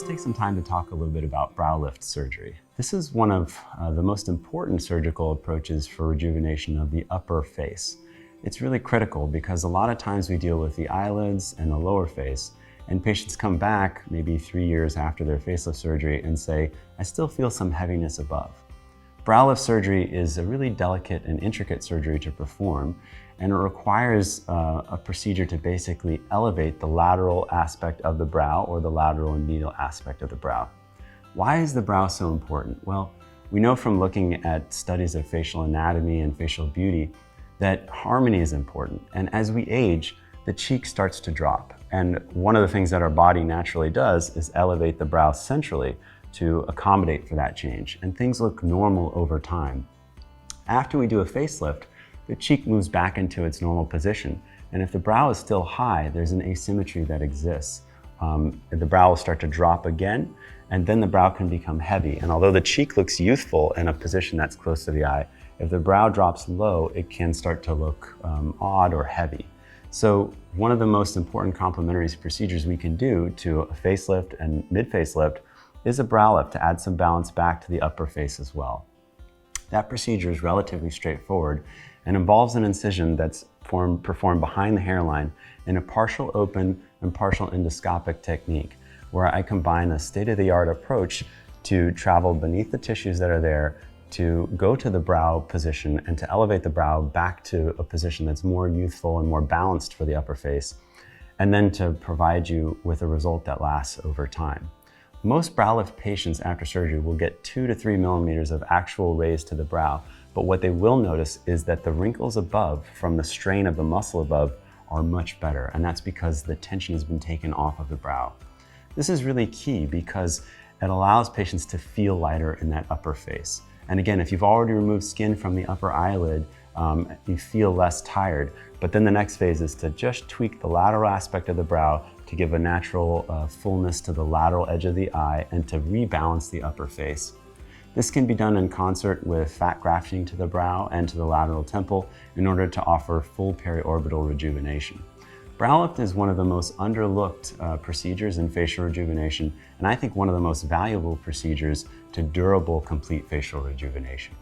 Let's take some time to talk a little bit about brow lift surgery. This is one of the most important surgical approaches for rejuvenation of the upper face. It's really critical because a lot of times we deal with the eyelids and the lower face, and patients come back maybe 3 years after their facelift surgery and say, I still feel some heaviness above. Brow lift surgery is a really delicate and intricate surgery to perform, and it requires a procedure to basically elevate the lateral aspect of the brow or the lateral and medial aspect of the brow. Why is the brow so important? Well, we know from looking at studies of facial anatomy and facial beauty that harmony is important, and as we age, the cheek starts to drop. And one of the things that our body naturally does is elevate the brow centrally to accommodate for that change, and things look normal over time. After we do a facelift, the cheek moves back into its normal position, and if the brow is still high, there's an asymmetry that exists. The brow will start to drop again, and then the brow can become heavy. And although the cheek looks youthful in a position that's close to the eye, if the brow drops low, it can start to look odd or heavy. So one of the most important complementary procedures we can do to a facelift and mid-facelift is a brow lift to add some balance back to the upper face as well. That procedure is relatively straightforward and involves an incision that's performed behind the hairline in a partial open and partial endoscopic technique, where I combine a state-of-the-art approach to travel beneath the tissues that are there, to go to the brow position and to elevate the brow back to a position that's more youthful and more balanced for the upper face, and then to provide you with a result that lasts over time. Most brow lift patients after surgery will get 2 to 3 millimeters of actual raise to the brow, but what they will notice is that the wrinkles above from the strain of the muscle above are much better, and that's because the tension has been taken off of the brow. This is really key because it allows patients to feel lighter in that upper face. And again, if you've already removed skin from the upper eyelid, you feel less tired. But then the next phase is to just tweak the lateral aspect of the brow to give a natural fullness to the lateral edge of the eye and to rebalance the upper face. This can be done in concert with fat grafting to the brow and to the lateral temple in order to offer full periorbital rejuvenation. Brow lift is one of the most underlooked procedures in facial rejuvenation, and I think one of the most valuable procedures to durable, complete facial rejuvenation.